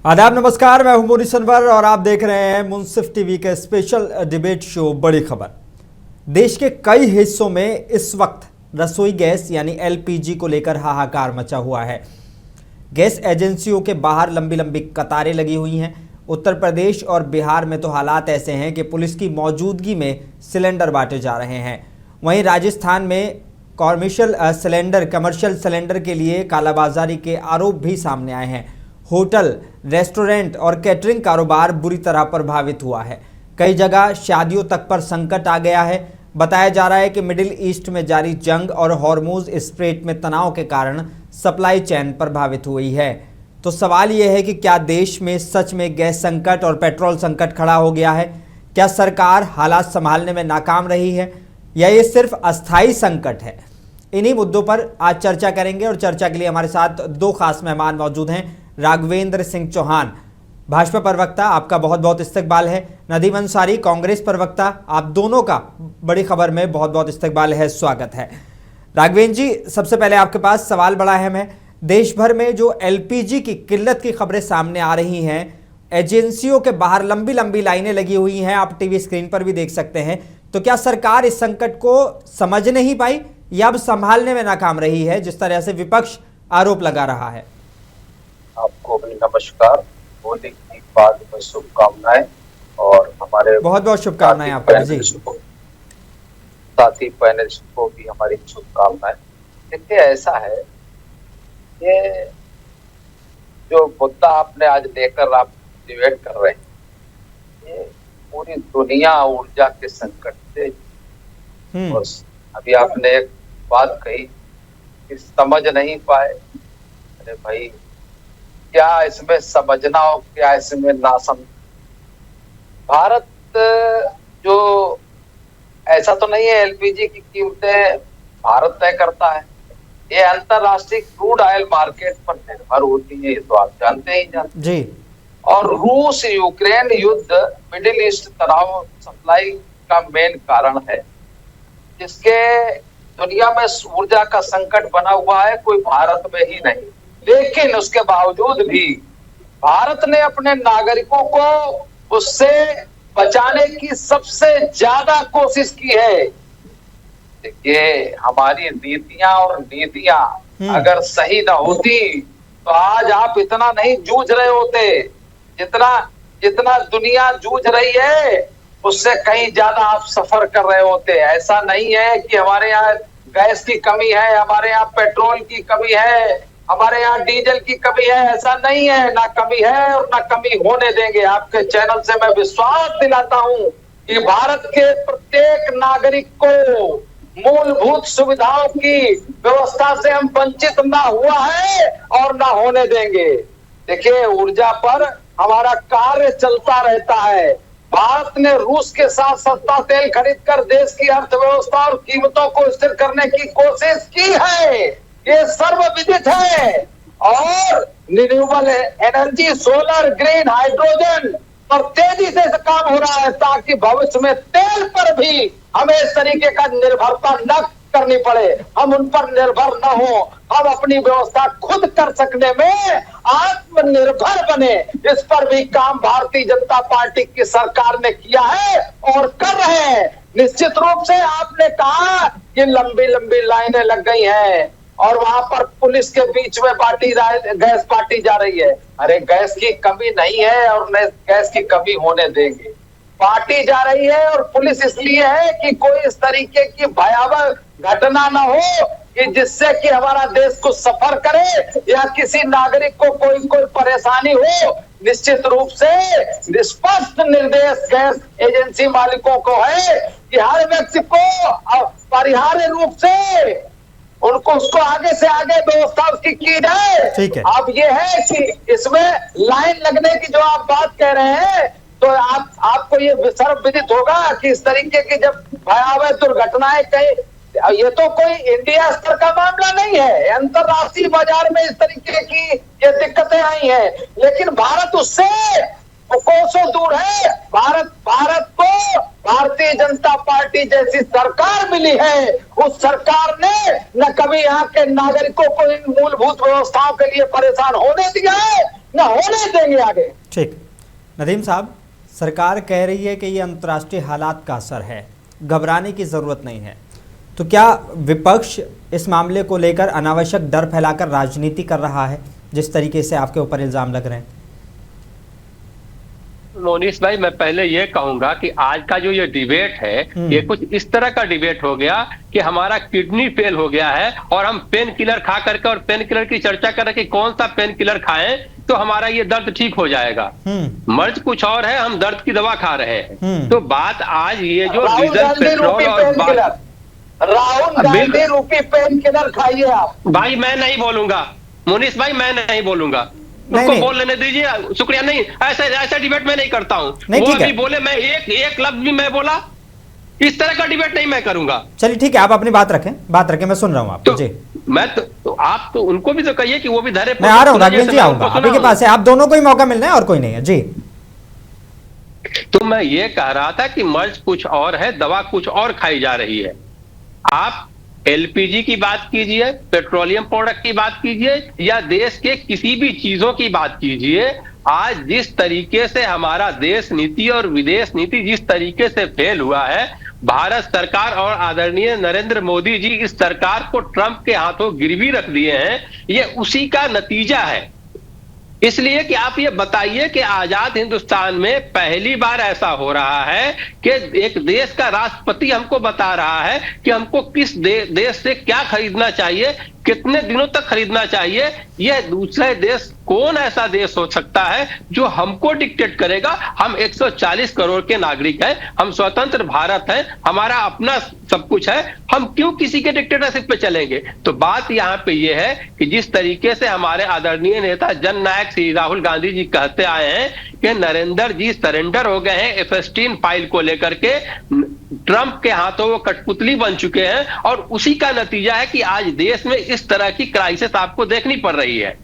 आदाब, नमस्कार। मैं हूं मोनी सनवर और आप देख रहे हैं मुंसिफ टीवी के स्पेशल डिबेट शो बड़ी खबर। देश के कई हिस्सों में इस वक्त रसोई गैस यानी एलपीजी को लेकर हाहाकार मचा हुआ है। गैस एजेंसियों के बाहर लंबी लंबी कतारें लगी हुई हैं। उत्तर प्रदेश और बिहार में तो हालात ऐसे हैं कि पुलिस की मौजूदगी में सिलेंडर बांटे जा रहे हैं। वहीं राजस्थान में कमर्शियल सिलेंडर के लिए कालाबाजारी के आरोप भी सामने आए हैं। होटल, रेस्टोरेंट और कैटरिंग कारोबार बुरी तरह प्रभावित हुआ है। कई जगह शादियों तक पर संकट आ गया है। बताया जा रहा है कि मिडिल ईस्ट में जारी जंग और हॉर्मुज स्ट्रेट में तनाव के कारण सप्लाई चेन प्रभावित हुई है। तो सवाल यह है कि क्या देश में सच में गैस संकट और पेट्रोल संकट खड़ा हो गया है? क्या सरकार हालात संभालने में नाकाम रही है या ये सिर्फ अस्थायी संकट है? इन्हीं मुद्दों पर आज चर्चा करेंगे और चर्चा के लिए हमारे साथ दो खास मेहमान मौजूद हैं। राघवेंद्र सिंह चौहान, भाजपा प्रवक्ता, आपका बहुत बहुत इस्तकबाल है। नदीम अंसारी, कांग्रेस प्रवक्ता, आप दोनों का बड़ी खबर में बहुत बहुत इस्तकबाल है, स्वागत है। राघवेंद्र जी, सबसे पहले आपके पास सवाल बड़ा अहम है। देश भर में जो एलपीजी की किल्लत की खबरें सामने आ रही हैं, एजेंसियों के बाहर लंबी लंबी लाइनें लगी हुई हैं, आप टीवी स्क्रीन पर भी देख सकते हैं, तो क्या सरकार इस संकट को समझ नहीं पाई या अब संभालने में नाकाम रही है, जिस तरह से विपक्ष आरोप लगा रहा है? आपको भी नमस्कार, होली की बाद में शुभकामनाएं और हमारे बहुत बहुत शुभकामनाएं आपको जी। साथी पैनलिस्ट को भी हमारी शुभकामनाएं। देखिए, ऐसा है, ये जो मुद्दा आपने आज लेकर आप डिबेट कर रहे हैं, ये पूरी दुनिया ऊर्जा के संकट से। और अभी आपने एक बात कही कि समझ नहीं पाए। अरे भाई, क्या इसमें समझना हो, क्या इसमें ना समझ। भारत जो ऐसा तो नहीं है एलपीजी की कीमतें भारत तय करता है, ये अंतरराष्ट्रीय क्रूड ऑयल मार्केट पर निर्भर होती है, ये तो आप जानते ही जानते जी। और रूस यूक्रेन युद्ध, मिडिल ईस्ट तनाव सप्लाई का मेन कारण है, जिसके दुनिया में ऊर्जा का संकट बना हुआ है, कोई भारत में ही नहीं। लेकिन उसके बावजूद भी भारत ने अपने नागरिकों को उससे बचाने की सबसे ज्यादा कोशिश की है। देखिए, हमारी नीतियां और नीतियां अगर सही ना होती तो आज आप इतना नहीं जूझ रहे होते जितना दुनिया जूझ रही है, उससे कहीं ज्यादा आप सफर कर रहे होते। ऐसा नहीं है कि हमारे यहाँ गैस की कमी है, हमारे यहाँ पेट्रोल की कमी है, हमारे यहाँ डीजल की कमी है, ऐसा नहीं है। ना कमी है और ना कमी होने देंगे। आपके चैनल से मैं विश्वास दिलाता हूं कि भारत के प्रत्येक नागरिक को मूलभूत सुविधाओं की व्यवस्था से हम वंचित ना हुआ है और ना होने देंगे। देखिए, ऊर्जा पर हमारा कार्य चलता रहता है। भारत ने रूस के साथ सस्ता तेल खरीदकर देश की अर्थव्यवस्था और कीमतों को स्थिर करने की कोशिश की है, ये सर्वविदित है। और renewable energy, solar, green hydrogen पर तेजी से काम हो रहा है, ताकि भविष्य में तेल पर भी हमें इस तरीके का निर्भरता न करनी पड़े, हम उन पर निर्भर न हो, हम अपनी व्यवस्था खुद कर सकने में आत्मनिर्भर बने। इस पर भी काम भारतीय जनता पार्टी की सरकार ने किया है और कर रहे हैं। निश्चित रूप से आपने कहा कि लंबी लंबी लाइनें लग गई हैं और वहां पर पुलिस के बीच में गैस बांटी जा रही है। अरे, गैस की कमी नहीं है और न गैस की कमी होने देंगे। बांटी जा रही है और पुलिस इसलिए है कि कोई इस तरीके की भयावह घटना ना हो कि जिससे कि हमारा देश को सफर करे या किसी नागरिक को कोई परेशानी हो। निश्चित रूप से स्पष्ट निर्देश गैस एजेंसी मालिकों को है कि हर व्यक्ति को अपरिहार्य रूप से उसको आगे से आगे व्यवस्था उसकी की जाए। ठीक है। अब ये है कि इसमें लाइन लगने की जो आप बात कह रहे हैं, तो आपको ये सर्वविदित होगा कि इस तरीके की जब भयावह दुर्घटनाएं कहीं, ये तो कोई इंडिया स्तर का मामला नहीं है, अंतरराष्ट्रीय बाजार में इस तरीके की ये दिक्कतें आई हैं, लेकिन भारत उससे कोसों दूर है। भारत को भारतीय जनता पार्टी जैसी सरकार मिली है, उस सरकार ने न कभी यहाँ के नागरिकों को इन मूलभूत व्यवस्थाओं के लिए परेशान होने दिया है, न होने देंगे आगे। ठीक। नदीम साहब, सरकार कह रही है कि ये अंतर्राष्ट्रीय हालात का असर है, घबराने की ज़रूरत नहीं है, तो क्या विपक्ष इस मामले को लेकर अनावश्यक डर फैलाकर राजनीति कर रहा है, जिस तरीके से आपके ऊपर इल्ज़ाम लग रहे हैं? मोनीश भाई, मैं पहले ये कहूंगा कि आज का जो ये डिबेट है, ये कुछ इस तरह का डिबेट हो गया कि हमारा किडनी फेल हो गया है और हम पेन किलर खा करके और पेन किलर की चर्चा कर रहे कि कौन सा पेन किलर खाएं तो हमारा ये दर्द ठीक हो जाएगा। मर्ज कुछ और है, हम दर्द की दवा खा रहे हैं। तो बात आज ये जो डीजल पेट्रोल और राहुल गांधी रूपी पेन किलर खाइए आप। भाई मैं नहीं बोलूंगा, मोनीश भाई मैं नहीं बोलूंगा, उनको बोल लेने दीजिए, शुक्रिया। नहीं, ऐसा डिबेट मैं नहीं करता हूँ। वो भी बोले, मैं एक लफ्ज भी मैं बोला, इस तरह का डिबेट नहीं मैं करूंगा। चलिए ठीक है, आप अपनी बात रखें, मैं सुन रहा हूँ आपको। जी, मैं तो आप तो उनको भी तो कहिए कि वो भी धरे। मैं आ रहा हूँ राघवेंद्र जी, आऊंगा आपके पास है, आप दोनों को ही मौका मिलना है और कोई नहीं है। जी, तो मैं ये कह रहा था कि मर्ज कुछ और है, दवा कुछ और खाई जा रही है। आप एलपीजी की बात कीजिए, पेट्रोलियम प्रोडक्ट की बात कीजिए, या देश के किसी भी चीजों की बात कीजिए, आज जिस तरीके से हमारा देश नीति और विदेश नीति जिस तरीके से फेल हुआ है, भारत सरकार और आदरणीय नरेंद्र मोदी जी इस सरकार को ट्रंप के हाथों गिरवी रख दिए हैं, ये उसी का नतीजा है। इसलिए कि आप ये बताइए कि आजाद हिंदुस्तान में पहली बार ऐसा हो रहा है कि एक देश का राष्ट्रपति हमको बता रहा है कि हमको किस देश से क्या खरीदना चाहिए, कितने दिनों तक खरीदना चाहिए। यह दूसरे देश, कौन ऐसा देश हो सकता है जो हमको डिक्टेट करेगा? हम 140 करोड़ के नागरिक हैं, हम स्वतंत्र भारत हैं, हमारा अपना सब कुछ है, हम क्यों किसी के डिक्टेटरशिप पे चलेंगे? तो बात यहाँ पे ये है कि जिस तरीके से हमारे आदरणीय नेता जननायक श्री राहुल गांधी जी कहते आए हैं कि नरेंद्र जी सरेंडर हो गए हैं F-16 फाइल को लेकर के, ट्रंप के हाथों वो कठपुतली बन चुके हैं, और उसी का नतीजा है कि आज देश में इस तरह की क्राइसिस आपको देखनी पड़ रही है।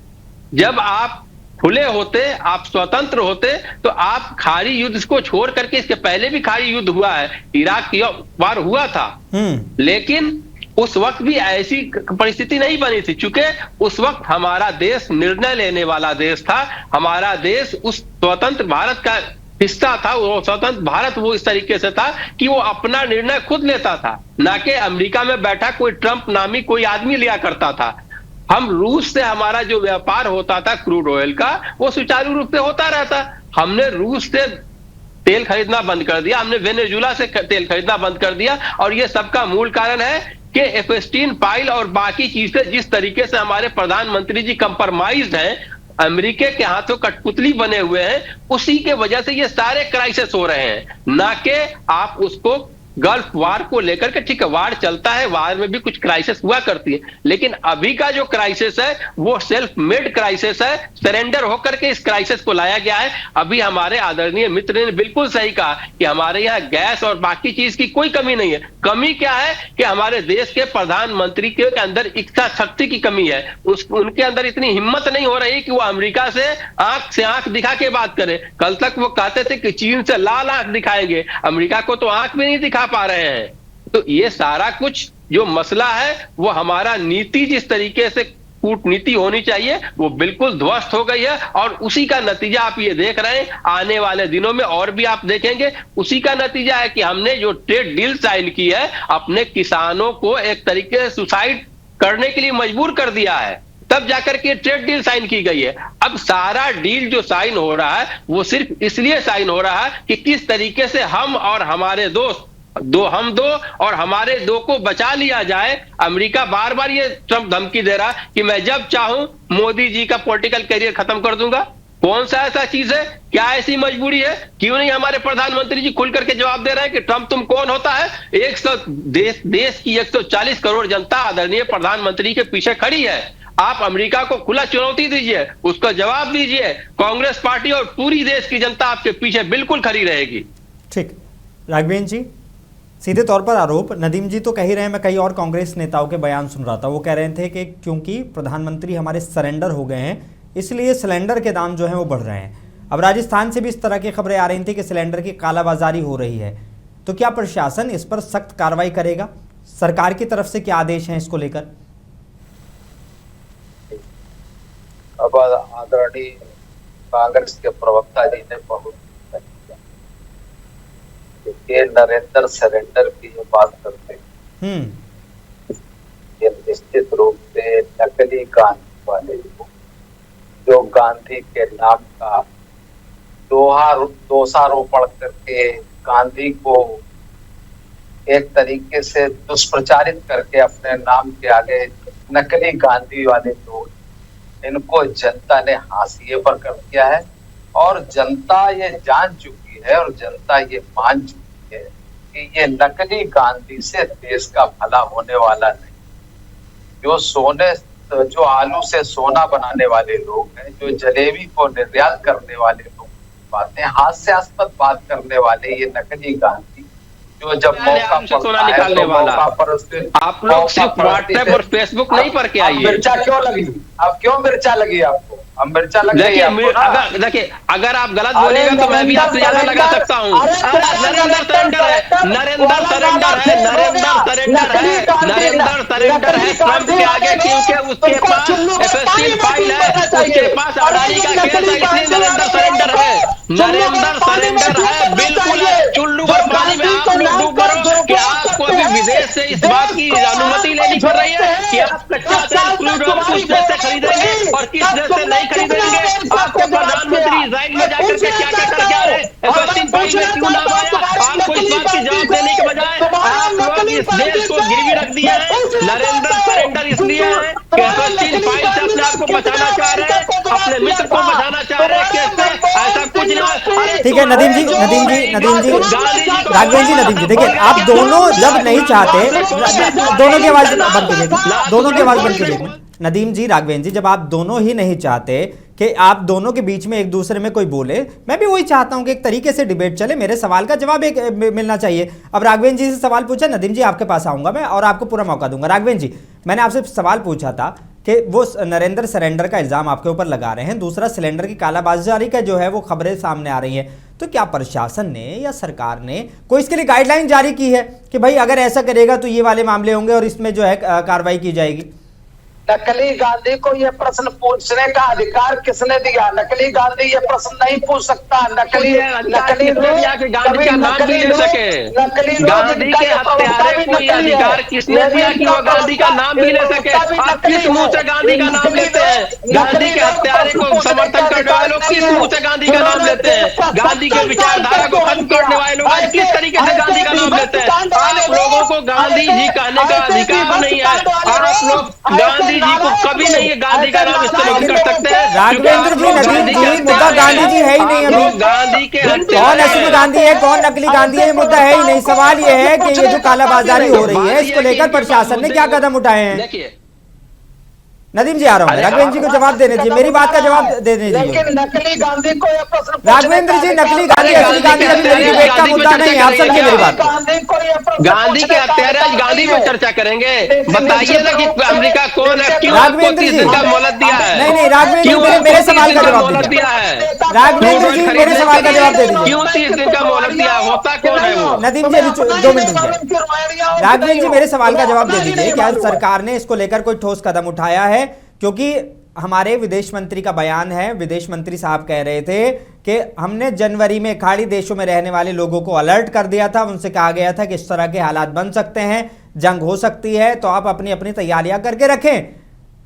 जब आप खुले होते, आप स्वतंत्र होते, तो आप खाड़ी युद्ध को छोड़ करके, इसके पहले भी खाड़ी युद्ध हुआ है, इराक की वार हुआ था, लेकिन उस वक्त भी ऐसी परिस्थिति नहीं बनी थी, चूंकि उस वक्त हमारा देश निर्णय लेने वाला देश था। हमारा देश उस स्वतंत्र भारत का हिस्सा था। वो स्वतंत्र भारत वो इस तरीके से था कि वो अपना निर्णय खुद लेता था, ना कि अमेरिका में बैठा कोई ट्रंप नामी कोई आदमी लिया करता था। हम रूस से हमारा जो व्यापार होता था क्रूड ऑयल का, वो सुचारू रूप से होता रहता। हमने रूस से तेल खरीदना बंद कर दिया, हमने वेनेजुला से तेल खरीदना बंद कर दिया, और ये सबका मूल कारण है कि F-16 फाइल और बाकी चीजें जिस तरीके से हमारे प्रधानमंत्री जी कंप्रोमाइज्ड हैं, अमेरिका के हाथों कठपुतली बने हुए हैं, उसी के वजह से ये सारे क्राइसिस हो रहे हैं। ना कि आप उसको गल्फ वार को लेकर के, ठीक है वार चलता है, वार में भी कुछ क्राइसिस हुआ करती है, लेकिन अभी का जो क्राइसिस है वो सेल्फ मेड क्राइसिस है, सरेंडर होकर के इस क्राइसिस को लाया गया है। अभी हमारे आदरणीय मित्र ने बिल्कुल सही कहा कि हमारे यहाँ गैस और बाकी चीज की कोई कमी नहीं है। कमी क्या है कि हमारे देश के प्रधानमंत्री के अंदर इच्छा शक्ति की कमी है। उनके अंदर इतनी हिम्मत नहीं हो रही कि वो अमेरिका से आंख दिखा के बात करें। कल तक वो कहते थे कि चीन से लाल आंख दिखाएंगे, अमेरिका को तो आंख भी नहीं दिखा पा रहे हैं। तो ये सारा कुछ जो मसला है वो हमारा नीति जिस तरीके से कूटनीति होनी चाहिए वो बिल्कुल ध्वस्त हो गई है, और उसी का नतीजा आप ये देख रहे हैं। आने वाले दिनों में और भी आप देखेंगे उसी का नतीजा है कि हमने जो ट्रेड डील साइन की है, अपने किसानों को एक तरीके से सुसाइड करने के लिए मजबूर कर दिया है, तब जाकर के ट्रेड डील साइन की गई है। अब सारा डील जो साइन हो रहा है वो सिर्फ इसलिए साइन हो रहा है कि किस तरीके से हम और हमारे दोस्त हम दो और हमारे दो को बचा लिया जाए। अमेरिका बार बार ये ट्रंप धमकी दे रहा कि मैं जब चाहूं मोदी जी का पॉलिटिकल करियर खत्म कर दूंगा। कौन सा ऐसा चीज है, क्या ऐसी मजबूरी है? क्यों नहीं हमारे प्रधानमंत्री जी खुल करके जवाब दे रहे हैं कि ट्रंप तुम कौन होता है? देश की 140 करोड़ जनता आदरणीय प्रधानमंत्री के पीछे खड़ी है। आप अमेरिका को खुला चुनौती दीजिए, उसका जवाब दीजिए। कांग्रेस पार्टी और पूरी देश की जनता आपके पीछे बिल्कुल खड़ी रहेगी। ठीक, राघवेंद्र जी, सीधे तौर पर आरोप नदीम जी तो कह ही रहे हैं, मैं कई और कांग्रेस नेताओं के बयान सुन रहा था, वो कह रहे थे कि क्योंकि प्रधानमंत्री हमारे सरेंडर हो गए हैं इसलिए सिलेंडर के दाम जो हैं वो बढ़ रहे हैं। अब राजस्थान से भी इस तरह की खबरें आ रही थी कि सिलेंडर की कालाबाजारी हो रही है, तो क्या प्रशासन इस पर सख्त कार्रवाई करेगा? सरकार की तरफ से क्या आदेश हैं इसको लेकर? अब आदरणीय कांग्रेस के प्रवक्ता जी ने बहुत किया। ये नरेंद्र सरेंडर की जो बात करते हैं, ये निश्चित रूप से नकली गांधी वाले लोग जो गांधी के नाम का दोषारोपण करके गांधी को एक तरीके से दुष्प्रचारित करके अपने नाम के आगे नकली गांधी वाले लोग, इनको जनता ने हाशिए पर कर दिया है। और जनता ये जान चुकी है और जनता ये मान चुकी है कि ये नकली गांधी से देश का भला होने वाला नहीं। जो आलू से सोना बनाने वाले लोग हैं, जो जलेबी को निर्यात करने वाले लोग, बातें हास्यास्पद बात करने वाले ये नकली गांधी, जो जब मौका पर उसके आप लोग सिर्फ व्हाट्सएप और फेसबुक नहीं पढ़ के आइए। मिर्चा क्यों लगी? अब क्यों मिर्चा लगी आपको? अब मिर्चा लग गई आपको ना? देखिए, अगर आप गलत बोलेगा तो मैं भी आपसे ज्यादा लगा सकता हूँ। नरेंद्र सरेंडर है, नरेंद्र सरेंडर है, नरेंद्र सरेंडर है, नरेंद्र सरेंडर है ट्रंप के आगे, क्योंकि उसके पास एफएसटी फाइल है, उसके पास अडानी का केस है, इसलिए नरेंद्र सरेंडर है। नरेंद्र सरेंडर है, बिल्कुल है। चुल्लू भर पानी में आप लोग डूब रहे हो कि आपको भी विदेश से इस बात की अनुमति लेनी पड़ रही है कि आप कच्चा तेल क्रूड ऑयल किस देश से खरीदेंगे और किस देश से नहीं खरीदेंगे। आपके प्रधानमंत्री इजराइल में जाकर के क्या क्या करके आ रहे हैं, एफएसटी फाइल में क्यों नाम आया? आपको इस बात की जवाब देने के बजाय आप लोग इस देश को गिरवी रख दिया है। नरेंद्र सरेंडर इसलिए है कि एफएसटी फाइल से अपने आप को बचाना चाह रहे हैं, अपने मित्र को बचाना चाह रहे हैं। कैसे? ऐसा कुछ नहीं। ठीक है नदीम जी, राघवेंद्र जी, नदीम जी, देखिए आप दोनों जब नहीं चाहते, दोनों की आवाज बंद कीजिए, दोनों की आवाज बंद कीजिए। नदीम जी, राघवेंद्र जी, जब आप दोनों ही नहीं चाहते कि आप दोनों के बीच में एक दूसरे में कोई बोले, मैं भी वही चाहता हूं कि एक तरीके से डिबेट चले, मेरे सवाल का जवाब एक मिलना चाहिए। अब राघवेंद्र जी से सवाल पूछा, नदीम जी आपके पास आऊंगा मैं और आपको पूरा मौका दूंगा। राघवेंद्र जी, मैंने आपसे सवाल पूछा था कि वो नरेंद्र सरेंडर का इल्जाम आपके ऊपर लगा रहे हैं, दूसरा सिलेंडर की कालाबाजारी का जो है वो खबरें सामने आ रही हैं, तो क्या प्रशासन ने या सरकार ने कोई इसके लिए गाइडलाइन जारी की है कि भाई अगर ऐसा करेगा तो ये वाले मामले होंगे और इसमें जो है कार्रवाई की जाएगी? नकली गांधी को यह प्रश्न पूछने का अधिकार किसने दिया? नकली गांधी ये प्रश्न नहीं पूछ सकता। नकली गांधी का नाम भी ले सके। गांधी के हत्यारे को यह अधिकार किसने दिया कि वो गांधी का नाम भी ले सके? आप किस मुंह से गांधी का नाम लेते हैं? गांधी के हत्यारे को समर्थन करने वाले लोग किस मुंह से गांधी का नाम लेते हैं? गांधी के विचारधारा को खत्म करने वाले लोग आज किस तरीके से गांधी का नाम लेते हैं? आप लोगों को गांधी जी कहने का अधिकार नहीं है। आप लोग गांधी जी को कभी नहीं गांधी का नाम इस्तेमाल कर सकते हैं। राघवेंद्र जी, नदीम जी, मुद्दा गांधी जी है ही नहीं अभी। गांधी के कौन असली गांधी है, कौन नकली गांधी है, ये मुद्दा है ही नहीं। सवाल ये है कि ये जो कालाबाजारी हो रही है इसको लेकर प्रशासन ने क्या कदम उठाए हैं? देखिए नदीम जी, आ रहा हूँ, राघवेंद्र जी को जवाब देने दीजिए, मेरी बात का जवाब देने दीजिए। लेकिन नकली गांधी को यह प्रश्न, राघवेंद्र जी, नकली गांधी असली गांधी अभी मेरी डिबेट का मुद्दा नहीं है, आप समझिए मेरी बात। गांधी के हत्यारे आज गांधी में चर्चा करेंगे। बताइए ना कि अमेरिका कौन है, क्यों राघवेंद्र जी का मोहलत दिया है? नहीं, राघवेंद्र जी मेरे सवाल का जवाब दीजिए। राघवेंद्र जी मेरे सवाल का जवाब दे दीजिए। क्यों 30 दिन का मोहलत दिया? होता कौन है वो? नदीम जी 2 मिनट रुकिए। राघवेंद्र जी मेरे सवाल का जवाब दे दीजिए, क्या सरकार ने इसको लेकर कोई ठोस कदम उठाया है? क्योंकि हमारे विदेश मंत्री का बयान है, विदेश मंत्री साहब कह रहे थे कि हमने जनवरी में खाड़ी देशों में रहने वाले लोगों को अलर्ट कर दिया था, उनसे कहा गया था कि इस तरह के हालात बन सकते हैं, जंग हो सकती है, तो आप अपनी अपनी तैयारियां करके रखें।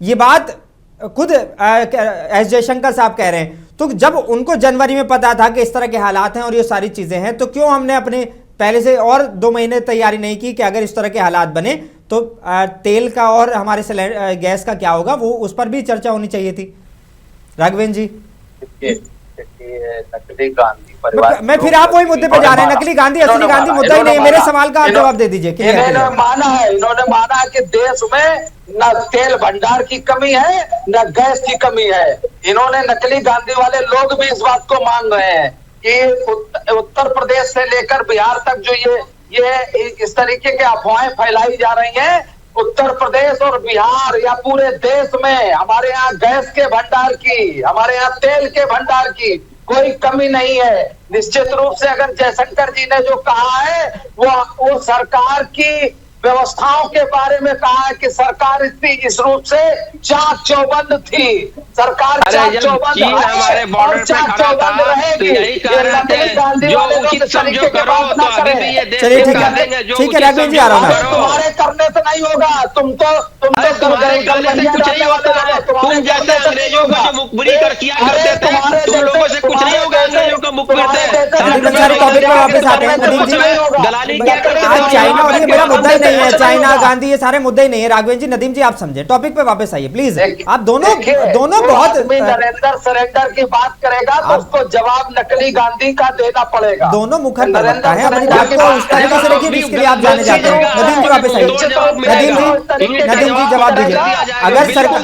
ये बात खुद एस जयशंकर साहब कह रहे हैं। तो जब उनको जनवरी में पता था कि इस तरह के हालात हैं और ये सारी चीजें हैं, तो क्यों हमने अपने पहले से और 2 महीने तैयारी नहीं की कि अगर इस तरह के हालात बने तो तेल का और हमारे गैस का क्या होगा, वो उस पर भी चर्चा होनी चाहिए थी। राघवेंद्र जी, नकली गांधी परिवार, मैं फिर आप वही मुद्दे पे जा रहे हैं। नकली गांधी असली गांधी मुद्दा ही नहीं है। मेरे सवाल का आप जवाब दे दीजिए। इन्होंने माना है कि देश में न तेल भंडार की कमी है न गैस की कमी है। इन्होंने नकली गांधी वाले लोग भी इस बात को मान रहे हैं कि उत्तर प्रदेश से लेकर बिहार तक जो ये इस तरीके के अफवाहें फैलाई जा रही हैं, उत्तर प्रदेश और बिहार या पूरे देश में हमारे यहाँ गैस के भंडार की, हमारे यहाँ तेल के भंडार की कोई कमी नहीं है। निश्चित रूप से अगर जयशंकर जी ने जो कहा है वो सरकार की व्यवस्थाओं के बारे में कहा है कि सरकार इतनी इस रूप से चाक चौबंद थी। सरकार चाक चौबंद चीन हमारे बॉर्डर पे खड़ा था तो यही कह रहे थे जो उचित समझो करो, तो अभी भी ये देश चलिए ठीक कर है, देंगे जो ठीक है राघवेंद्र जी, आ रहा हूं मैं। तुम्हारे करने से नहीं होगा, तुम तो तुम्हारे करने से कुछ नहीं होता है। तुम जैसे अंग्रेजों को जो मुखबिरी कर किया करते थे, तुम लोगों से कुछ नहीं होगा। अंग्रेजों को मुखबिर सारे टॉपिक पे वापस आते हैं नदीम जी। दलाली क्या करते आज चाइना और ये मेरा मुद्दा ही नहीं है, चाइना गांधी ये सारे मुद्दे ही नहीं है राघवेंद्र जी। नदीम जी आप समझे, टॉपिक पे वापस आइए प्लीज। आप दोनों बहुत नरेंद्र सरेंडर की बात करेगा तो उसको जवाब नकली गांधी का देना पड़ेगा। दोनों मुखर प्रवक्ता है, अपनी बात को उस तरीके से देखिए जिसके लिए आप जाने जाते हैं। नदीम जी वापस आइए। नदीम जी जवाब दीजिए। अगर सरकार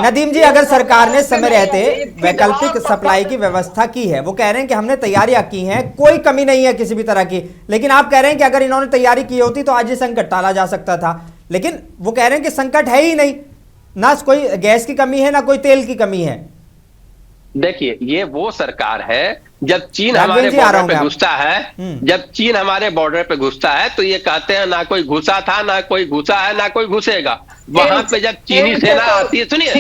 नदीम जी अगर सरकार ने समय रहते वैकल्पिक सप्लाई की व्यवस्था की है, वो कह रहे हैं कि हमने तैयारियां की हैं, कोई कमी नहीं है किसी भी तरह की, लेकिन आप कह रहे हैं कि अगर इन्होंने तैयारी की होती तो आज ये संकट टाला जा सकता था। लेकिन वो कह रहे हैं कि संकट है ही नहीं, ना कोई गैस की कमी है ना कोई तेल की कमी है। देखिए ये वो सरकार है जब चीन हमारे बॉर्डर पे घुसता है, जब चीन हमारे बॉर्डर पे घुसता है तो ये कहते हैं ना कोई घुसा था, ना कोई घुसा है, ना कोई घुसेगा। वहां पे जब चीनी सेना आती है, सुनिए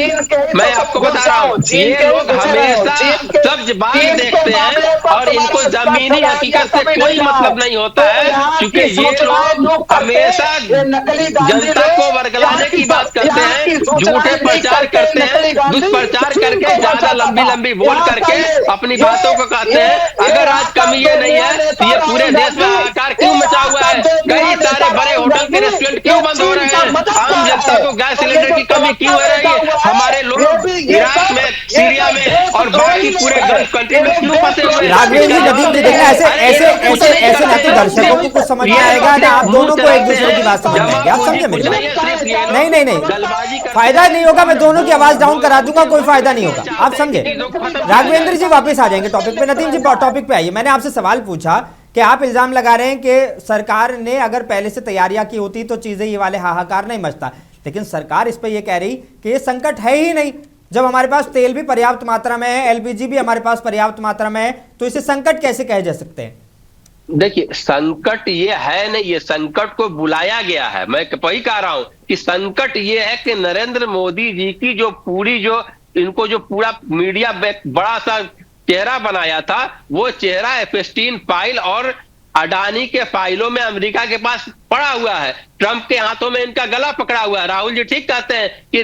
मैं आपको बता रहा हूँ, ये लोग हमेशा सब्ज बाग देखते हैं और इनको जमीनी हकीकत से कोई मतलब नहीं होता है, क्योंकि ये लोग हमेशा जनता को वर्गलाने की बात करते हैं, झूठे प्रचार करते हैं, दुष्प्रचार करके ज्यादा लंबी लंबी बोल करके अपनी बातों को कहते हैं। अगर आज कमी ये नहीं है तो ये पूरे देश में हाहाकार क्यों मचा हुआ है? कई सारे बड़े होटल के रेस्टोरेंट क्यों बंद हो रहे हैं? आम जनता को गैस सिलेंडर की कमी क्यों हो रही है? हमारे लोग इराक में, सीरिया में और बाकी पूरे गल्फ कंट्री में क्यों फंसे हुए हैं? राघवेंद्र जी, नदीम जी देखना ऐसे ना तो दर्शकों को कुछ समझ में आएगा ना, आप दोनों को एक दूसरे की बात समझ में आएगी। आप समझे मेरी बात? नहीं, फायदा नहीं होगा, मैं दोनों की आवाज डाउन करा दूंगा, कोई फायदा नहीं होगा। आप समझे? राघवेंद्र जी वापस आ जाएंगे टॉपिक पे। नदीम जी टॉपिक पे आइए। मैंने आपसे सवाल पूछा कि आप इल्जाम लगा रहे हैं कि सरकार ने अगर पहले से तैयारियां की होती तो चीजें ये वाले हाहाकार नहीं मचता, लेकिन सरकार इस पे ये कह रही कि ये संकट है ही नहीं। जब हमारे पास तेल भी पर्याप्त मात्रा में है, एलपीजी भी हमारे पास पर्याप्त मात्रा में है, तो इसे संकट कैसे कहे जा सकते हैं? देखिए संकट ये है नहीं, ये संकट को बुलाया गया है। मैं वही कह रहा हूं कि संकट ये है कि नरेंद्र मोदी जी की जो इनको जो पूरा मीडिया बड़ा सा चेहरा बनाया था, वो चेहरा एफस्टीन फाइल और अडानी के फाइलों में अमेरिका के पास पड़ा हुआ है। ट्रंप के हाथों में इनका गला पकड़ा हुआ है। राहुल जी ठीक कहते हैं कि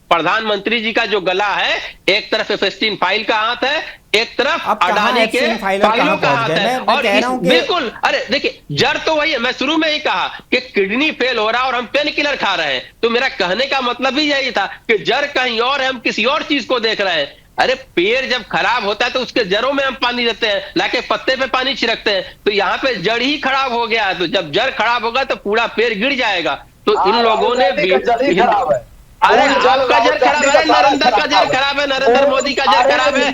प्रधानमंत्री जी का जो गला है, एक तरफ एफस्टीन फाइल का हाथ है, एक तरफ अडानी के फाइलों का हाथ है। और बिल्कुल, अरे देखिए जड़ तो वही है। मैं शुरू में ही कहा कि किडनी फेल हो रहा है और हम पेन किलर खा रहे हैं, तो मेरा कहने का मतलब ही यही था कि जड़ कहीं और है, हम किसी और चीज को देख रहे हैं। अरे पेड़ जब खराब होता है तो उसके जड़ों में हम पानी देते हैं, लाके पत्ते पे पानी छिड़कते हैं, तो यहाँ पे जड़ ही खराब हो गया है। तो जब जड़ खराब होगा तो पूरा पेड़ गिर जाएगा। तो इन लोगों ने अरे आपका जड़ खराब है, नरेंद्र का जड़ खराब है, नरेंद्र मोदी का जड़ खराब है।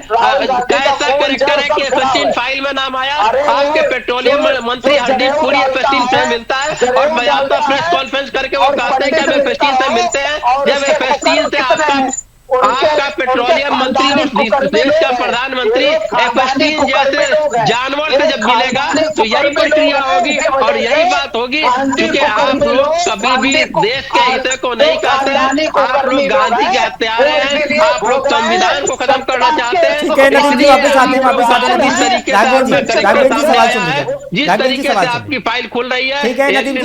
कैसा करेक्टर है कि एफस्टीन फाइल में नाम आया? आपके पेट्रोलियम मंत्री हरदीप पुरी एफस्टीन से मिलता है और मैं आपका प्रेस कॉन्फ्रेंस करके वो कहते हैं कि हम एफस्टीन से मिलते हैं। जब एफस्टीन से आपका पेट्रोलियम मंत्री और देश का प्रधानमंत्री एफस्टीन जैसे जानवर से जब मिलेगा तो यही प्रक्रिया होगी और यही बात होगी, क्योंकि आप लोग कभी भी देश के हितों को नहीं कहते। आप लोग गांधी के हत्यारे हैं, आप लोग संविधान को खत्म करना चाहते हैं। जिस तरीके से आपकी फाइल खुल रही है, ठीक है नदीम जी,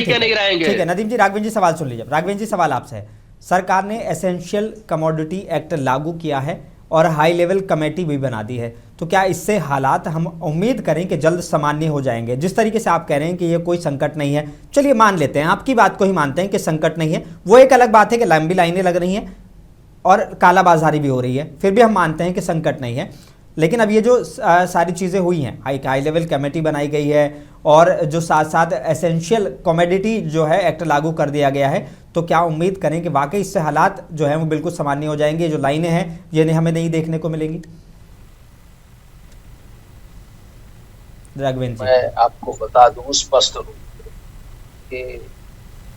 नहीं रहेंगे। ठीक है नदीम जी, राघवेंद्र जी सवाल सुन लीजिए। राघवेंद्र जी सवाल आपसे है, सरकार ने एसेंशियल कमोडिटी एक्ट लागू किया है और हाई लेवल कमेटी भी बना दी है, तो क्या इससे हालात हम उम्मीद करें कि जल्द सामान्य हो जाएंगे? जिस तरीके से आप कह रहे हैं कि ये कोई संकट नहीं है, चलिए मान लेते हैं, आपकी बात को ही मानते हैं कि संकट नहीं है। वो एक अलग बात है कि लंबी लाइनें लग रही हैं और कालाबाजारी भी हो रही है, फिर भी हम मानते हैं कि संकट नहीं है। लेकिन अब ये जो सारी चीज़ें हुई हैं, हाई लेवल कमेटी बनाई गई है और जो साथ साथ एसेंशियल कमोडिटी जो है एक्ट लागू कर दिया गया है, तो क्या उम्मीद करें कि वाकई इससे हालात जो है वो बिल्कुल सामान्य हो जाएंगे? जो लाइनें हैं ये हमें नहीं देखने को मिलेंगी? राघवेंद्र जी, मैं आपको बता दूं स्पष्ट रूप से कि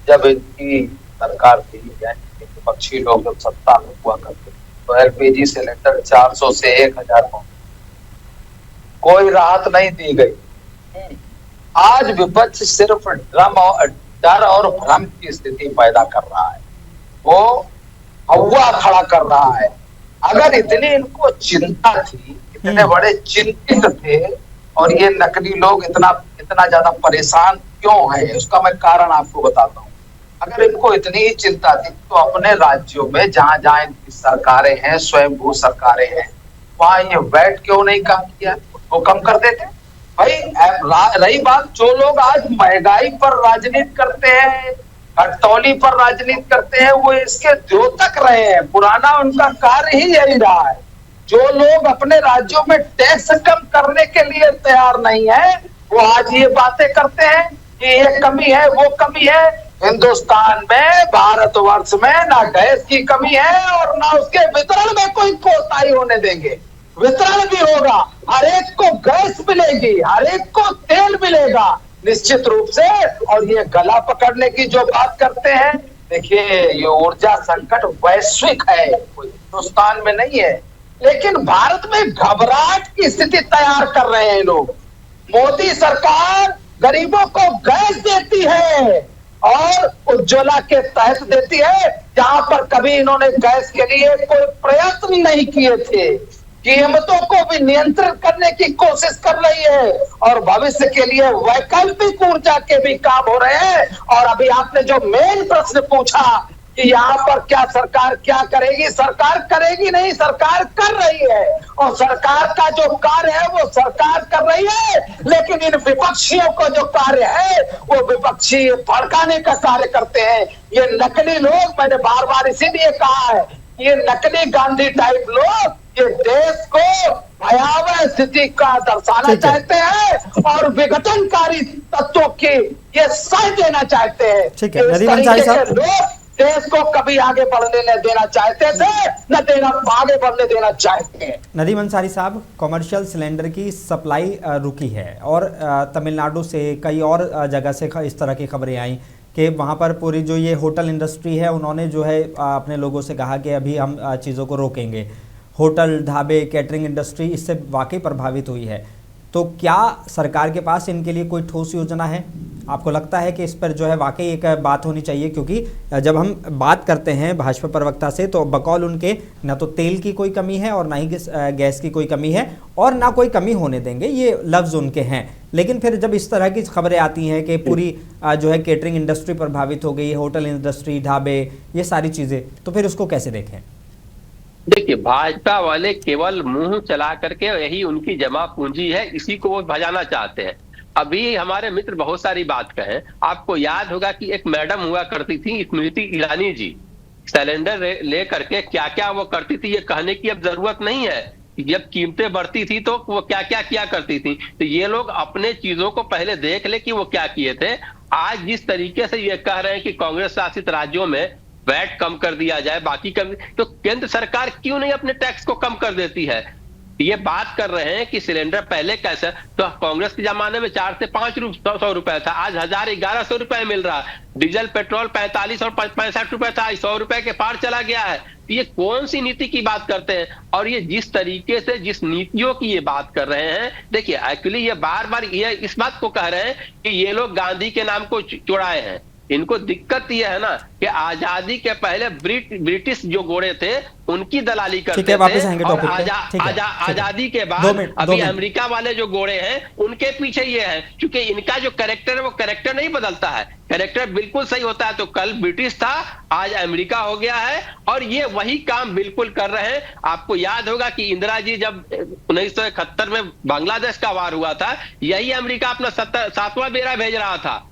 जब इनकी सरकार थी, विपक्षी लोग जब सत्ता में हुआ करते तो एलपीजी सिलेंडर 400 से 1000 कोई राहत नहीं दी गई। आज विपक्ष सिर्फ डर और भ्रम की स्थिति पैदा कर रहा है, वो हवा खड़ा कर रहा है। अगर इतनी इनको चिंता थी, इतने बड़े चिंतित थे, और ये नकली लोग इतना ज्यादा परेशान क्यों है, उसका मैं कारण आपको बताता हूँ। अगर इनको इतनी ही चिंता थी तो अपने राज्यों में जहां जहां इनकी सरकारें हैं, स्वयंभू सरकारें हैं, वहां ये वैट क्यों नहीं कम किया, उसको कम कर देते भाई। रही बात, जो लोग आज महंगाई पर राजनीति करते हैं, घटतौली पर राजनीति करते हैं, वो इसके द्योतक रहे हैं। पुराना उनका कार्य ही यही रहा है। जो लोग अपने राज्यों में टैक्स कम करने के लिए तैयार नहीं है, वो आज ये बातें करते हैं कि ये कमी है, वो कमी है। हिंदुस्तान में, भारतवर्ष में ना गैस की कमी है और ना उसके वितरण में कोई कोताही होने देंगे। वितरण भी होगा, हर एक को गैस मिलेगी, हर एक को तेल मिलेगा निश्चित रूप से। और ये गला पकड़ने की जो बात करते हैं, देखिए ये ऊर्जा संकट वैश्विक है, कोई हिंदुस्तान में नहीं है। लेकिन भारत में घबराहट की स्थिति तैयार कर रहे हैं लोग। मोदी सरकार गरीबों को गैस देती है और उज्ज्वला के तहत देती है, जहां पर कभी इन्होंने गैस के लिए कोई प्रयत्न नहीं किए थे। कीमतों को भी नियंत्रित करने की कोशिश कर रही है और भविष्य के लिए वैकल्पिक ऊर्जा के भी काम हो रहे हैं। और अभी आपने जो मेन प्रश्न पूछा कि यहाँ पर क्या सरकार क्या करेगी, सरकार करेगी नहीं, सरकार कर रही है। और सरकार का जो कार्य है वो सरकार कर रही है, लेकिन इन विपक्षियों को जो कार्य है वो विपक्षी भड़काने का कार्य करते हैं। ये नकली लोग, मैंने बार बार इसीलिए कहा है, ये नकली गांधी टाइप लोग ये देश को भयावह स्थिति का दर्शाना चाहते हैं और विघटनकारी तत्वों की ये सह देना चाहते हैं। ठीक है, नदीम अंसारी साहब, लोग देश को कभी आगे बढ़ने न देना चाहते थे, न आगे बढ़ने देना चाहते हैं। नदीम अंसारी साहब, कॉमर्शियल सिलेंडर की सप्लाई रुकी है और तमिलनाडु से कई और जगह से इस तरह की खबरें आई कि वहाँ पर पूरी जो ये होटल इंडस्ट्री है, उन्होंने जो है अपने लोगों से कहा कि अभी हम चीज़ों को रोकेंगे। होटल, ढाबे, कैटरिंग इंडस्ट्री इससे वाकई प्रभावित हुई है। तो क्या सरकार के पास इनके लिए कोई ठोस योजना है? आपको लगता है कि इस पर जो है वाकई एक बात होनी चाहिए? क्योंकि जब हम बात करते हैं भाजपा प्रवक्ता से, तो बकौल उनके न तो तेल की कोई कमी है और ना ही गैस की कोई कमी है और ना कोई कमी होने देंगे, ये लफ्ज़ उनके हैं। लेकिन फिर जब इस तरह की खबरें आती हैं कि पूरी जो है कैटरिंग इंडस्ट्री प्रभावित हो गई, होटल इंडस्ट्री, ढाबे, ये सारी चीज़ें, तो फिर उसको कैसे देखें? देखिए, भाजपा वाले केवल मुंह चला करके, यही उनकी जमा पूंजी है, इसी को वो भजाना चाहते हैं। अभी हमारे मित्र बहुत सारी बात कहें, आपको याद होगा कि एक मैडम हुआ करती थी स्मृति ईरानी जी, सिलेंडर ले करके क्या क्या वो करती थी ये कहने की अब जरूरत नहीं है। जब कीमतें बढ़ती थी तो वो क्या क्या किया करती थी। तो ये लोग अपने चीजों को पहले देख ले कि वो क्या किए थे। आज जिस तरीके से ये कह रहे हैं कि कांग्रेस शासित राज्यों में वैट कम कर दिया जाए, बाकी कम, तो केंद्र सरकार क्यों नहीं अपने टैक्स को कम कर देती है? ये बात कर रहे हैं कि सिलेंडर पहले कैसे, तो कांग्रेस के जमाने में 4 से 500 रुपए था, आज 1100 रुपए मिल रहा है। डीजल पेट्रोल 45 और 65 रुपए था, 100 रुपए के पार चला गया है। ये कौन सी नीति की बात करते हैं? और ये जिस तरीके से जिस नीतियों की ये बात कर रहे हैं, देखिए एक्चुअली ये बार बार ये इस बात को कह रहे हैं कि ये लोग गांधी के नाम को चुराए हैं। इनको दिक्कत यह है ना कि आजादी के पहले ब्रिटिश जो घोड़े थे उनकी दलाली करते थे, और आजादी के बाद अभी अमेरिका वाले जो घोड़े हैं उनके पीछे ये है। क्योंकि इनका जो कैरेक्टर है वो कैरेक्टर नहीं बदलता है, कैरेक्टर बिल्कुल सही होता है। तो कल ब्रिटिश था, आज अमेरिका हो गया है, और ये वही काम बिल्कुल कर रहे हैं। आपको याद होगा कि इंदिरा जी जब 1971 में बांग्लादेश का वार हुआ था, यही अमेरिका अपना 7वां बेड़ा भेज रहा था।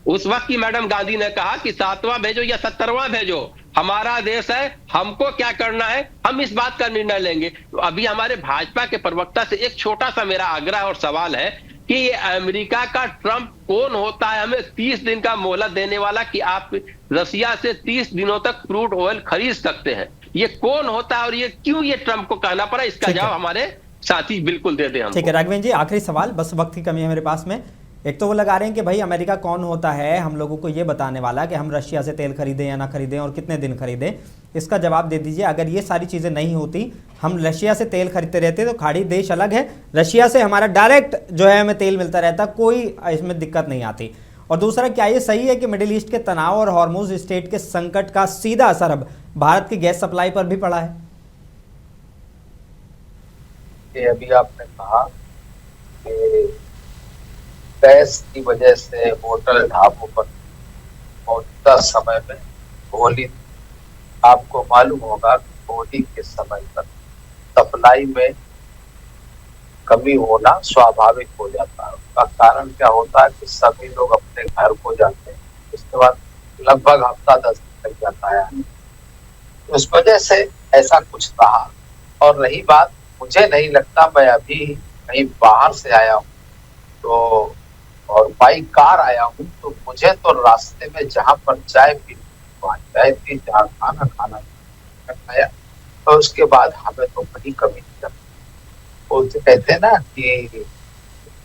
उस वक्त की मैडम गांधी ने कहा कि 7वां भेजो या 70वां भेजो, हमारा देश है, हमको क्या करना है हम इस बात का निर्णय लेंगे। तो अभी हमारे भाजपा के प्रवक्ता से एक छोटा सा मेरा आग्रह और सवाल है कि ये अमेरिका का ट्रंप कौन होता है हमें 30 दिन का मोहलत देने वाला कि आप रसिया से 30 दिनों तक क्रूड ऑयल खरीद सकते हैं? ये कौन होता है और ये क्यों ये ट्रंप को कहना पड़ा? इसका जवाब हमारे साथी बिल्कुल दे दें हमको। ठीक है राघवेंद्र जी, आखिरी सवाल, बस वक्त की कमी है मेरे पास में। एक तो वो लगा रहे हैं कि भाई अमेरिका कौन होता है हम लोगों को ये बताने वाला कि हम रशिया से तेल खरीदें या ना खरीदें और कितने दिन खरीदें। इसका जवाब दे दीजिए। अगर ये सारी चीज़ें नहीं होती, हम रशिया से तेल खरीदते रहते तो खाड़ी देश अलग है, रशिया से हमारा डायरेक्ट जो है हमें तेल मिलता रहता, कोई इसमें दिक्कत नहीं आती। और दूसरा, क्या ये सही है कि मिडिल ईस्ट के तनाव और हॉर्मुज़ स्ट्रेट के संकट का सीधा असर अब भारत की गैस सप्लाई पर भी पड़ा है? ये अभी आपने कहा कि गैस की वजह से होटल ढाबों पर मौजूदा समय में होली, आपको मालूम होगा होली के समय पर सप्लाई में कमी होना स्वाभाविक हो जाता है। उसका कारण क्या होता है कि सभी लोग अपने घर को जाते हैं, उसके बाद लगभग हफ्ता 10 दिन लग जाता है। उस वजह से ऐसा कुछ रहा। और रही बात, मुझे नहीं लगता, मैं अभी कहीं बाहर से आया हूँ तो और बाई कार आया हूँ, तो मुझे तो रास्ते में जहाँ पर चाय पी, वहाँ चाय पी, जहाँ खाना खाया, तो उसके बाद हमें तो कहीं कमी नहीं लगती। वो तो कहते हैं ना कि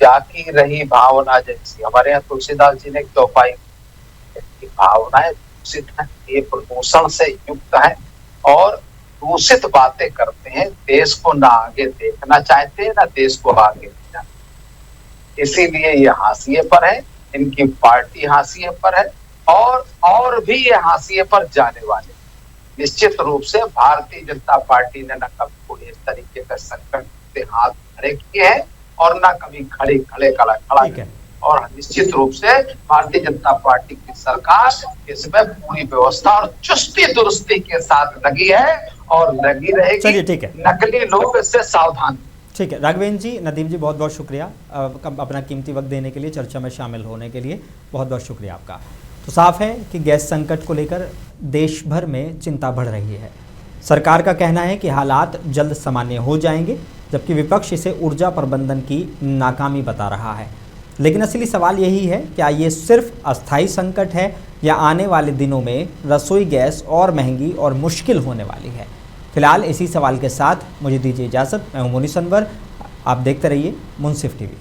जाकी रही भावना जैसी। हमारे यहाँ तुलसीदास जी ने क्यों पाई, भावनाएं दूषित है, ये प्रदूषण से युक्त है और दूषित बातें करते हैं, देश को ना आगे देखना चाहते हैं ना देश को आगे देखना। इसीलिए ये हाशिए पर है, इनकी पार्टी हाशिए पर है और भी ये हाशिए पर जाने वाले। निश्चित रूप से भारतीय जनता पार्टी ने न कभी कोई इस तरीके का संकट से हाथ खड़े किए हैं और न कभी खड़े खड़ा और निश्चित रूप से भारतीय जनता पार्टी की सरकार इसमें पूरी व्यवस्था और चुस्ती दुरुस्ती के साथ लगी है और लगी रहेगी। चलिए, ठीक है, नकली लोग इससे सावधान। ठीक है राघवेंद्र जी, नदीम जी, बहुत बहुत शुक्रिया अपना कीमती वक्त देने के लिए, चर्चा में शामिल होने के लिए बहुत बहुत शुक्रिया आपका। तो साफ है कि गैस संकट को लेकर देश भर में चिंता बढ़ रही है। सरकार का कहना है कि हालात जल्द सामान्य हो जाएंगे, जबकि विपक्ष इसे ऊर्जा प्रबंधन की नाकामी बता रहा है। लेकिन असली सवाल यही है, क्या ये सिर्फ अस्थायी संकट है या आने वाले दिनों में रसोई गैस और महंगी और मुश्किल होने वाली है? फिलहाल इसी सवाल के साथ मुझे दीजिए इजाज़त। मैं हूं मुनीस अनवर, आप देखते रहिए मुंसिफ टीवी।